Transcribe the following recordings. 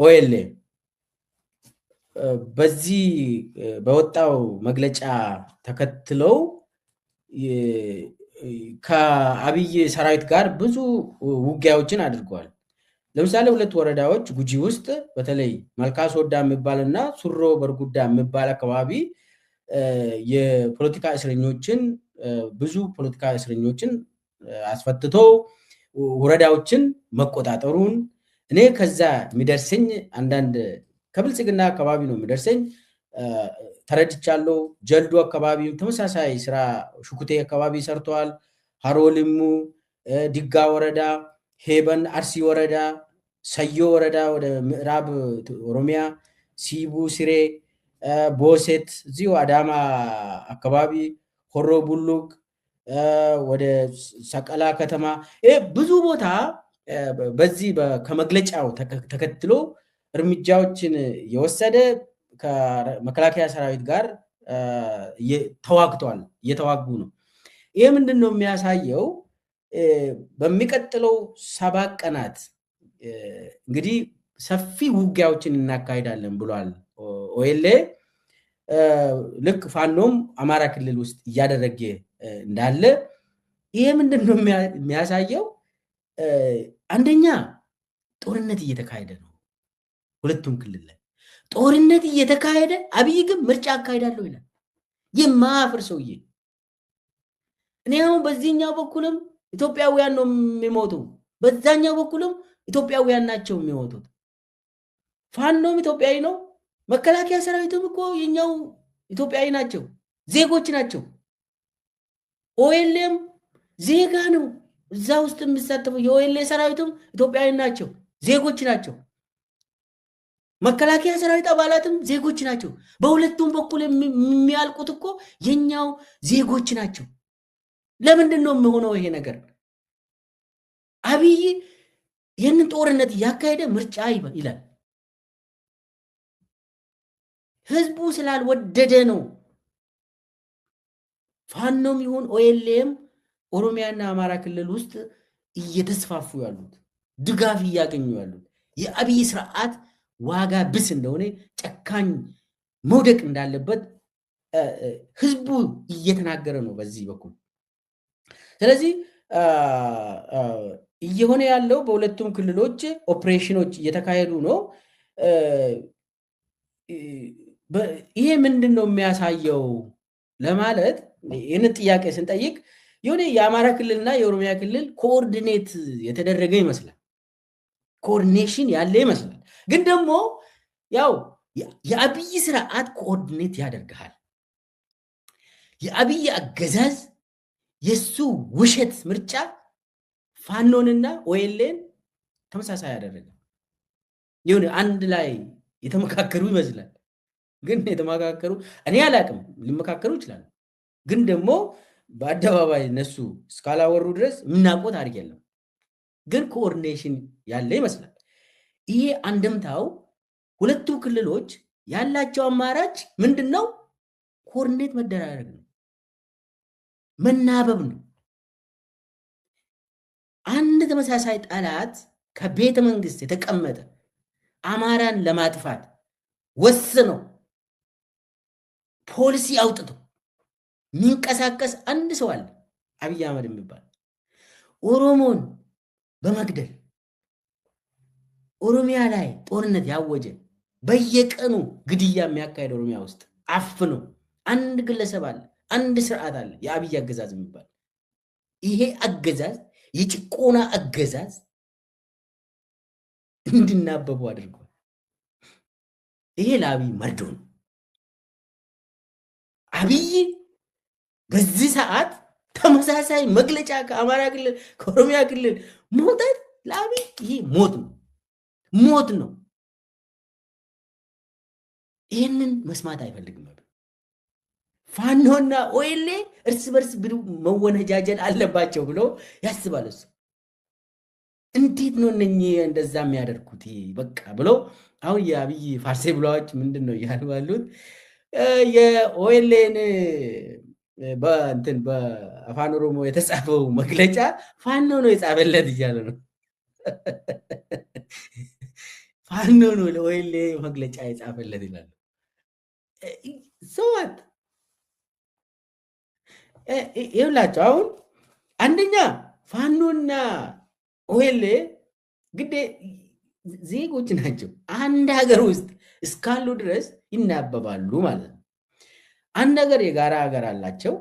ኦኤልኤ በዚህ በወጣው መግለጫ ተከትለው ከአብይ ሰራዊት ጋር ብዙ ውጊያዎችን አድርገዋል። ለምሳሌ ሁለት ወረዳዎች ጉጂ ውስጥ በተለይ መልካ ሶዳ የሚባልና ሱሮ በርጉዳ የሚባል አካባቢ የፖለቲካ እስረኞችን ብዙ ፖለቲካ እስረኞችን አስፈትቶ ወረዳዎችን መቆጣጠሩን እኔ ከዛ የሚደርሰኝ አንዳንድ ከብልጽግና አካባቢ ነው የሚደርሰኝ ተረድቻለሁ። ጀልዱ አካባቢ ተመሳሳይ ስራ ሹኩቴ አካባቢ ሰርተዋል። ሃሮሊሙ፣ ዲጋ ወረዳ፣ ሄበን አርሲ ወረዳ፣ ሰዮ ወረዳ ወደ ምዕራብ ኦሮሚያ፣ ሲቡ ሲሬ፣ ቦሴት እዚሁ አዳማ አካባቢ፣ ሆሮ ቡሉቅ ወደ ሰቀላ ከተማ ብዙ ቦታ በዚህ ከመግለጫው ተከትሎ እርምጃዎችን የወሰደ ከመከላከያ ሰራዊት ጋር ተዋግቷል፣ እየተዋጉ ነው። ይሄ ምንድነው የሚያሳየው? በሚቀጥለው 7 ቀናት እንግዲህ ሰፊ ውጊያዎችን እናካሂዳለን ብሏል ኦኤልኤ። ልክ ፋኖም አማራ ክልል ውስጥ እያደረገ እንዳለ ይሄ ምንድነው የሚያሳየው? አንደኛ ጦርነት እየተካሄደ ነው። ሁለቱም ክልል ላይ ጦርነት እየተካሄደ አብይ ግን ምርጫ አካሂዳለሁ ይላል። የማያፍር ሰውዬ። እኔ አሁን በዚህኛው በኩልም ኢትዮጵያውያን ነው የሚሞቱ፣ በዛኛው በኩልም ኢትዮጵያውያን ናቸው የሚሞቱት። ፋኖም ኢትዮጵያዊ ነው፣ መከላከያ ሰራዊቱም እኮ የኛው ኢትዮጵያዊ ናቸው፣ ዜጎች ናቸው። ኦኤልኤም ዜጋ ነው፣ እዛ ውስጥ የሚሳተፈው የኦኤልኤ ሰራዊቱም ኢትዮጵያዊ ናቸው፣ ዜጎች ናቸው። መከላከያ ሰራዊት አባላትም ዜጎች ናቸው። በሁለቱም በኩል የሚያልቁት እኮ የኛው ዜጎች ናቸው። ለምንድን ነው የሚሆነው ይሄ ነገር? አብይ ይህንን ጦርነት እያካሄደ ምርጫ ይላል። ህዝቡ ስላልወደደ ነው። ፋኖም ይሁን ኦኤልኤም ኦሮሚያና አማራ ክልል ውስጥ እየተስፋፉ ያሉት ድጋፍ እያገኙ ያሉት የአብይ ስርዓት ዋጋ ብስ እንደሆነ ጨካኝ መውደቅ እንዳለበት ህዝቡ እየተናገረ ነው በዚህ በኩል። ስለዚህ እየሆነ ያለው በሁለቱም ክልሎች ኦፕሬሽኖች እየተካሄዱ ነው። ይሄ ምንድን ነው የሚያሳየው ለማለት ይህንን ጥያቄ ስንጠይቅ የሆነ የአማራ ክልልና የኦሮሚያ ክልል ኮኦርዲኔት የተደረገ ይመስላል፣ ኮኦርዲኔሽን ያለ ይመስላል። ግን ደግሞ ያው የአብይ ስርዓት ኮኦርዲኔት ያደርጋል። የአብይ አገዛዝ የሱ ውሸት ምርጫ ፋኖንና ኦኤልኤን ተመሳሳይ ያደረገ ይሁን አንድ ላይ የተመካከሩ ይመስላል። ግን የተመካከሩ እኔ አላቅም፣ ሊመካከሩ ይችላሉ። ግን ደግሞ በአደባባይ እነሱ እስካላወሩ ድረስ የምናውቀው ታሪክ የለም። ግን ኮኦርዲኔሽን ያለ ይመስላል። ይሄ አንድምታው ሁለቱ ክልሎች ያላቸው አማራጭ ምንድነው? ኮኦርዲኔት መደራረግ ነው፣ መናበብ ነው። አንድ ተመሳሳይ ጠላት ከቤተ መንግስት የተቀመጠ አማራን ለማጥፋት ወስነው ፖሊሲ አውጥቶ የሚንቀሳቀስ አንድ ሰው አለ፣ አብይ አህመድ የሚባል ኦሮሞን በመግደል ኦሮሚያ ላይ ጦርነት ያወጀ በየቀኑ ግድያ የሚያካሄድ ኦሮሚያ ውስጥ አፍኖ አንድ ግለሰብ አለ፣ አንድ ስርዓት አለ፣ የአብይ አገዛዝ የሚባል። ይሄ አገዛዝ የጭቆና አገዛዝ እንድናበቡ አድርጓል። ይሄ ለአብይ መርዶ ነው። አብይ በዚህ ሰዓት ተመሳሳይ መግለጫ ከአማራ ክልል ከኦሮሚያ ክልል መውጣት ለአብይ ይሄ ሞት ነው፣ ሞት ነው። ይህንን መስማት አይፈልግም። ፋኖና ኦኤልኤ እርስ በርስ መወነጃጀል አለባቸው ብሎ ያስባል እሱ። እንዴት ነው እነኚህ እንደዛ የሚያደርጉት? በቃ ብሎ አሁን የአብይ ፋርሴ ብለዋች ምንድን ነው እያሉ ያሉት? የኦኤልኤን በአፋን ኦሮሞ የተጻፈው መግለጫ ፋኖ ነው የጻፈለት እያለ ነው። ፋኖ ነው ለወይሌ መግለጫ የጻፈለት ይላሉ። ሰዋት ይብላቸው። አሁን አንደኛ ፋኖና ኦኤልኤ ግዴ ዜጎች ናቸው። አንድ ሀገር ውስጥ እስካሉ ድረስ ይናበባሉ ማለት ነው። አንድ ሀገር የጋራ ሀገር አላቸው።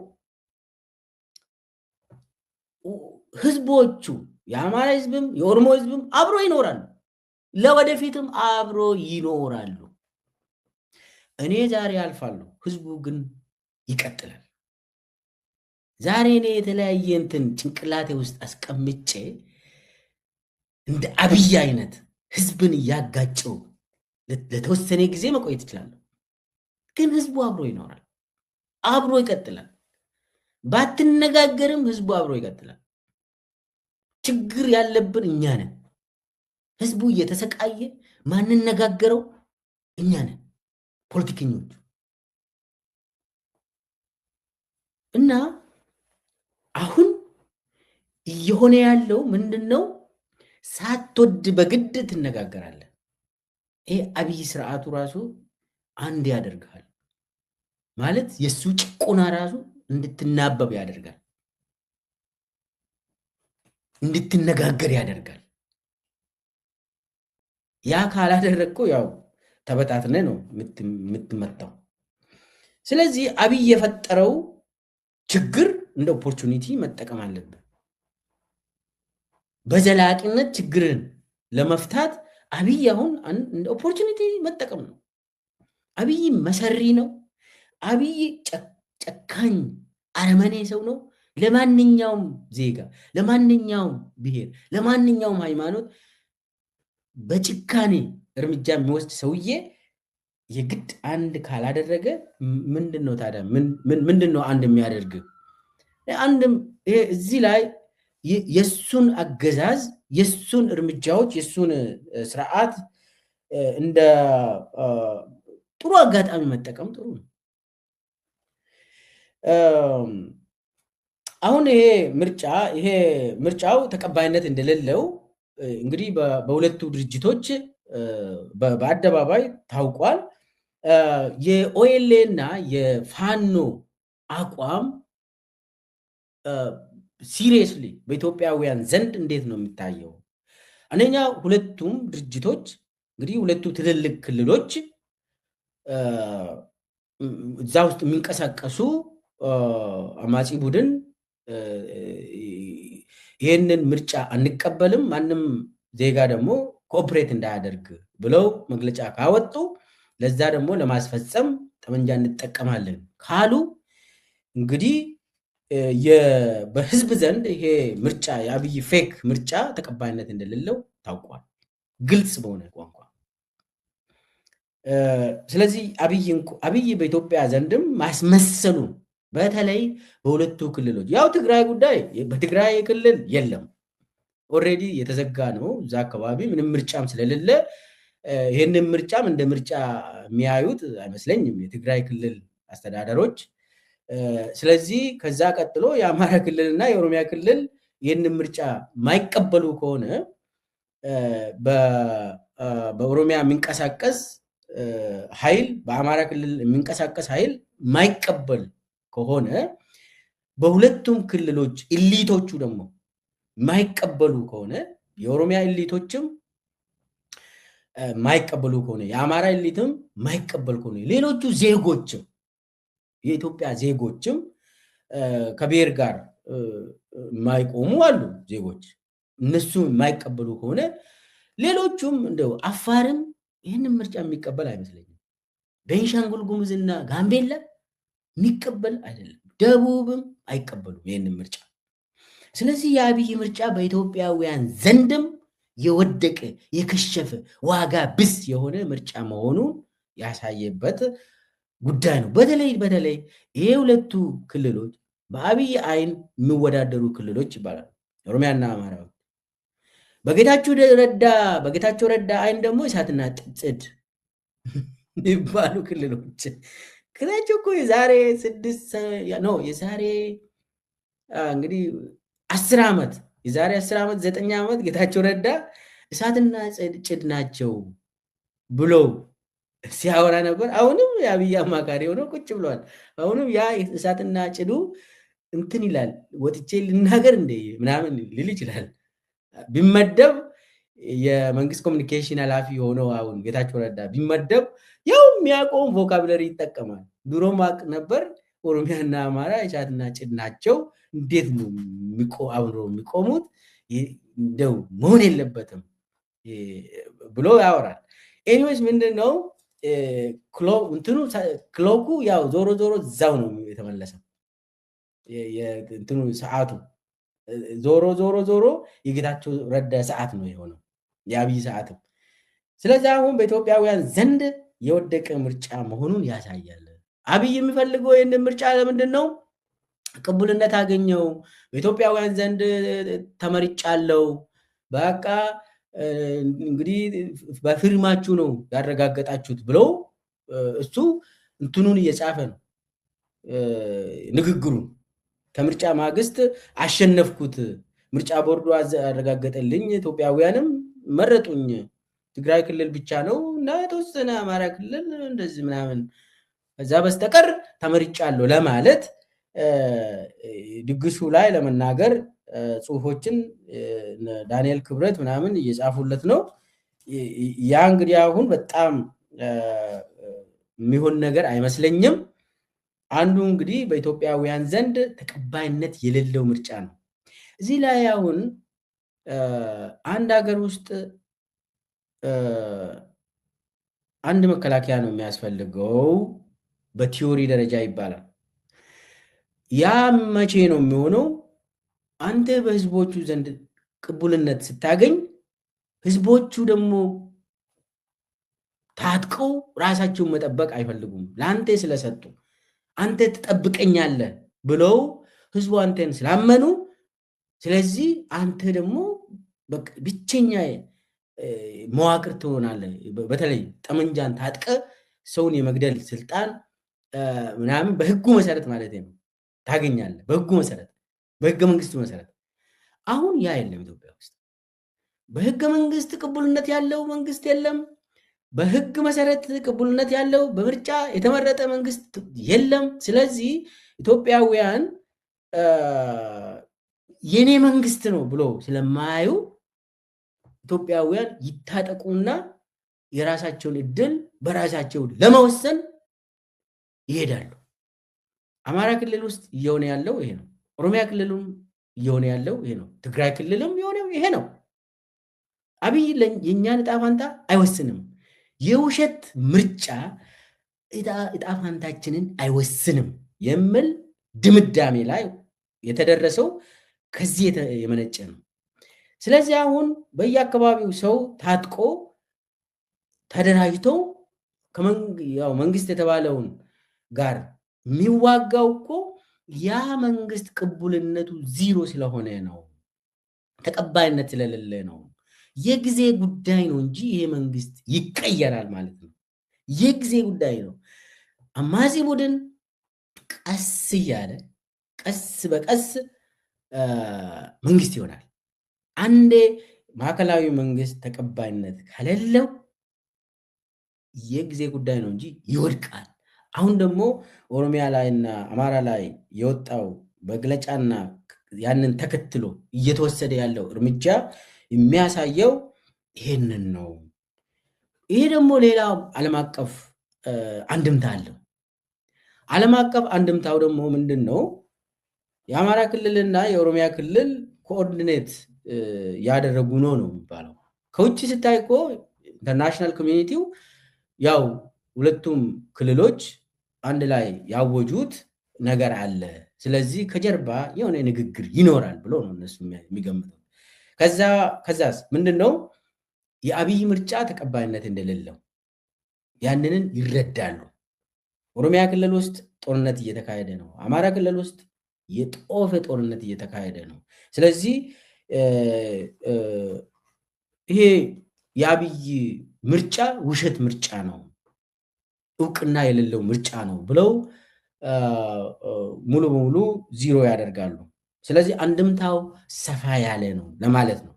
ህዝቦቹ የአማራ ህዝብም የኦሮሞ ህዝብም አብሮ ይኖራሉ፣ ለወደፊትም አብሮ ይኖራሉ። እኔ ዛሬ አልፋለሁ፣ ህዝቡ ግን ይቀጥላል። ዛሬ እኔ የተለያየ እንትን ጭንቅላቴ ውስጥ አስቀምጬ እንደ አብይ አይነት ህዝብን እያጋጨው ለተወሰነ ጊዜ መቆየት እችላለሁ። ግን ህዝቡ አብሮ ይኖራል፣ አብሮ ይቀጥላል። ባትነጋገርም ህዝቡ አብሮ ይቀጥላል። ችግር ያለብን እኛ ነን። ህዝቡ እየተሰቃየ ማንነጋገረው እኛ ነን ፖለቲከኞቹ። እና አሁን እየሆነ ያለው ምንድነው? ሳትወድ በግድ ትነጋገራለህ። ይሄ አብይ ስርዓቱ ራሱ አንድ ያደርጋል ማለት የሱ ጭቆና ራሱ እንድትናበብ ያደርጋል፣ እንድትነጋገር ያደርጋል። ያ ካላደረግከው ያው ተበታትነ ነው የምትመጣው። ስለዚህ አብይ የፈጠረው ችግር እንደ ኦፖርቹኒቲ መጠቀም አለብን። በዘላቂነት ችግርን ለመፍታት አብይ አሁን እንደ ኦፖርቹኒቲ መጠቀም ነው። አብይ መሰሪ ነው። አብይ ጨካኝ አረመኔ ሰው ነው። ለማንኛውም ዜጋ፣ ለማንኛውም ብሔር፣ ለማንኛውም ሃይማኖት በጭካኔ እርምጃ የሚወስድ ሰውዬ የግድ አንድ ካላደረገ ምንድን ነው ታዲያ? ምንድን ነው አንድ የሚያደርግ? አንድም እዚህ ላይ የሱን አገዛዝ፣ የሱን እርምጃዎች፣ የሱን ስርዓት እንደ ጥሩ አጋጣሚ መጠቀም ጥሩ ነው። አሁን ይሄ ምርጫው ተቀባይነት እንደሌለው እንግዲህ በሁለቱ ድርጅቶች በአደባባይ ታውቋል። የኦኤልኤ እና የፋኖ አቋም ሲሪየስሊ በኢትዮጵያውያን ዘንድ እንዴት ነው የሚታየው? አንደኛ ሁለቱም ድርጅቶች እንግዲህ ሁለቱ ትልልቅ ክልሎች እዛ ውስጥ የሚንቀሳቀሱ አማጺ ቡድን ይህንን ምርጫ አንቀበልም፣ ማንም ዜጋ ደግሞ ኮኦፕሬት እንዳያደርግ ብለው መግለጫ ካወጡ ለዛ ደግሞ ለማስፈጸም ጠመንጃ እንጠቀማለን ካሉ እንግዲህ በህዝብ ዘንድ ይሄ ምርጫ የአብይ ፌክ ምርጫ ተቀባይነት እንደሌለው ታውቋል፣ ግልጽ በሆነ ቋንቋ። ስለዚህ አብይ በኢትዮጵያ ዘንድም ማስመሰሉ በተለይ በሁለቱ ክልሎች ያው ትግራይ ጉዳይ በትግራይ ክልል የለም፣ ኦልሬዲ የተዘጋ ነው። እዛ አካባቢ ምንም ምርጫም ስለሌለ ይህንን ምርጫም እንደ ምርጫ የሚያዩት አይመስለኝም የትግራይ ክልል አስተዳደሮች። ስለዚህ ከዛ ቀጥሎ የአማራ ክልልና የኦሮሚያ ክልል ይህንን ምርጫ የማይቀበሉ ከሆነ በኦሮሚያ የሚንቀሳቀስ ኃይል በአማራ ክልል የሚንቀሳቀስ ኃይል የማይቀበል ከሆነ በሁለቱም ክልሎች ኢሊቶቹ ደግሞ የማይቀበሉ ከሆነ የኦሮሚያ ኢሊቶችም የማይቀበሉ ከሆነ የአማራ ኢሊትም የማይቀበል ከሆነ ሌሎቹ ዜጎችም የኢትዮጵያ ዜጎችም ከብሔር ጋር የማይቆሙ አሉ ዜጎች፣ እነሱ የማይቀበሉ ከሆነ ሌሎቹም እንደው አፋርም ይህንን ምርጫ የሚቀበል አይመስለኝም። ቤንሻንጉል ጉሙዝና ጋምቤላ የሚቀበል አይደለም፣ ደቡብም አይቀበሉም ይህንን ምርጫ። ስለዚህ የአብይ ምርጫ በኢትዮጵያውያን ዘንድም የወደቀ የከሸፈ ዋጋ ብስ የሆነ ምርጫ መሆኑን ያሳየበት ጉዳይ ነው። በተለይ ይሄ ሁለቱ ክልሎች በአብይ አይን የሚወዳደሩ ክልሎች ይባላሉ፣ ኦሮሚያና አማራ። በጌታቸው ረዳ አይን ደግሞ እሳትና ጽድ የሚባሉ ክልሎች ክላቸው እኮ የዛሬ 10 ዓመት 9 ዓመት ጌታቸው ረዳ እሳትና ጽድ ናቸው ብሎ ሲያወራ ነበር። አሁንም የአብይ አማካሪ ሆኖ ቁጭ ብለዋል። አሁንም ያ እሳትና ጭዱ እንትን ይላል። ወጥቼ ልናገር እንደ ምናምን ሊል ይችላል። ቢመደብ የመንግስት ኮሚኒኬሽን ኃላፊ ሆነው አሁን ጌታቸው ረዳ ቢመደብ ያው የሚያውቀውን ቮካብለሪ ይጠቀማል። ድሮ ማቅ ነበር ኦሮሚያና አማራ እሳትና ጭድ ናቸው፣ እንዴት ነው አብሮ የሚቆሙት? እንደው መሆን የለበትም ብሎ ያወራል። ኤኒዌይስ ምንድነው እንትኑ ክሎኩ ያው ዞሮ ዞሮ እዛው ነው የተመለሰው። እንትኑ ሰዓቱ ዞሮ የጌታቸው ረዳ ሰዓት ነው የሆነው፣ የአብይ ሰዓትም። ስለዚህ አሁን በኢትዮጵያውያን ዘንድ የወደቀ ምርጫ መሆኑን ያሳያል። አብይ የሚፈልገው ይህንን ምርጫ ለምንድን ነው? ቅቡልነት አገኘው፣ በኢትዮጵያውያን ዘንድ ተመርጫለው፣ በቃ እንግዲህ በፊርማችሁ ነው ያረጋገጣችሁት ብለው እሱ እንትኑን እየጻፈ ነው ንግግሩን። ከምርጫ ማግስት አሸነፍኩት፣ ምርጫ ቦርዱ አረጋገጠልኝ፣ ኢትዮጵያውያንም መረጡኝ፣ ትግራይ ክልል ብቻ ነው እና የተወሰነ አማራ ክልል እንደዚህ ምናምን፣ ከዛ በስተቀር ተመርጫለሁ ለማለት ድግሱ ላይ ለመናገር ጽሁፎችን ዳንኤል ክብረት ምናምን እየጻፉለት ነው። ያ እንግዲህ አሁን በጣም የሚሆን ነገር አይመስለኝም። አንዱ እንግዲህ በኢትዮጵያውያን ዘንድ ተቀባይነት የሌለው ምርጫ ነው። እዚህ ላይ አሁን አንድ ሀገር ውስጥ አንድ መከላከያ ነው የሚያስፈልገው በቲዮሪ ደረጃ ይባላል። ያ መቼ ነው የሚሆነው? አንተ በህዝቦቹ ዘንድ ቅቡልነት ስታገኝ፣ ህዝቦቹ ደግሞ ታጥቀው ራሳቸውን መጠበቅ አይፈልጉም። ለአንተ ስለሰጡ አንተ ትጠብቀኛለህ ብለው ህዝቡ አንተን ስላመኑ፣ ስለዚህ አንተ ደግሞ ብቸኛ መዋቅር ትሆናለህ። በተለይ ጠመንጃን ታጥቀ ሰውን የመግደል ስልጣን ምናምን በህጉ መሰረት ማለት ነው ታገኛለህ። በህጉ መሰረት፣ በህገ መንግስቱ መሰረት። አሁን ያ የለም ኢትዮጵያ ውስጥ። በህገ መንግስት ቅቡልነት ያለው መንግስት የለም። በህግ መሰረት ቅቡልነት ያለው በምርጫ የተመረጠ መንግስት የለም። ስለዚህ ኢትዮጵያውያን የኔ መንግስት ነው ብሎ ስለማያዩ ኢትዮጵያውያን ይታጠቁና የራሳቸውን እድል በራሳቸው ለመወሰን ይሄዳሉ። አማራ ክልል ውስጥ እየሆነ ያለው ይሄ ነው። ኦሮሚያ ክልልም እየሆነ ያለው ይሄ ነው። ትግራይ ክልልም የሆነው ይሄ ነው። አብይ የእኛን እጣ ፋንታ አይወስንም። የውሸት ምርጫ እጣ ፋንታችንን አይወስንም የሚል ድምዳሜ ላይ የተደረሰው ከዚህ የመነጨ ነው። ስለዚህ አሁን በየአካባቢው ሰው ታጥቆ ተደራጅቶ መንግስት የተባለውን ጋር የሚዋጋው እኮ ያ መንግስት ቅቡልነቱ ዜሮ ስለሆነ ነው፣ ተቀባይነት ስለሌለ ነው። የጊዜ ጉዳይ ነው እንጂ ይሄ መንግስት ይቀየራል ማለት ነው። የጊዜ ጉዳይ ነው። አማጺ ቡድን ቀስ እያለ ቀስ በቀስ መንግስት ይሆናል። አንዴ ማዕከላዊ መንግስት ተቀባይነት ከሌለው የጊዜ ጉዳይ ነው እንጂ ይወድቃል። አሁን ደግሞ ኦሮሚያ ላይና አማራ ላይ የወጣው መግለጫና ያንን ተከትሎ እየተወሰደ ያለው እርምጃ የሚያሳየው ይሄንን ነው። ይሄ ደግሞ ሌላ ዓለም አቀፍ አንድምታ አለው። ዓለም አቀፍ አንድምታው ደግሞ ምንድን ነው? የአማራ ክልልና የኦሮሚያ ክልል ኮኦርዲኔት ያደረጉ ነው የሚባለው። ከውጭ ስታይ እኮ ኢንተርናሽናል ኮሚኒቲው ያው ሁለቱም ክልሎች አንድ ላይ ያወጁት ነገር አለ። ስለዚህ ከጀርባ የሆነ ንግግር ይኖራል ብሎ ነው እነሱ የሚገምተው። ከዛስ ምንድን ነው? የአብይ ምርጫ ተቀባይነት እንደሌለው ያንንን ይረዳሉ። ኦሮሚያ ክልል ውስጥ ጦርነት እየተካሄደ ነው። አማራ ክልል ውስጥ የጦፈ ጦርነት እየተካሄደ ነው። ስለዚህ ይሄ የአብይ ምርጫ ውሸት ምርጫ ነው፣ እውቅና የሌለው ምርጫ ነው ብለው ሙሉ በሙሉ ዜሮ ያደርጋሉ። ስለዚህ አንድምታው ሰፋ ያለ ነው ለማለት ነው።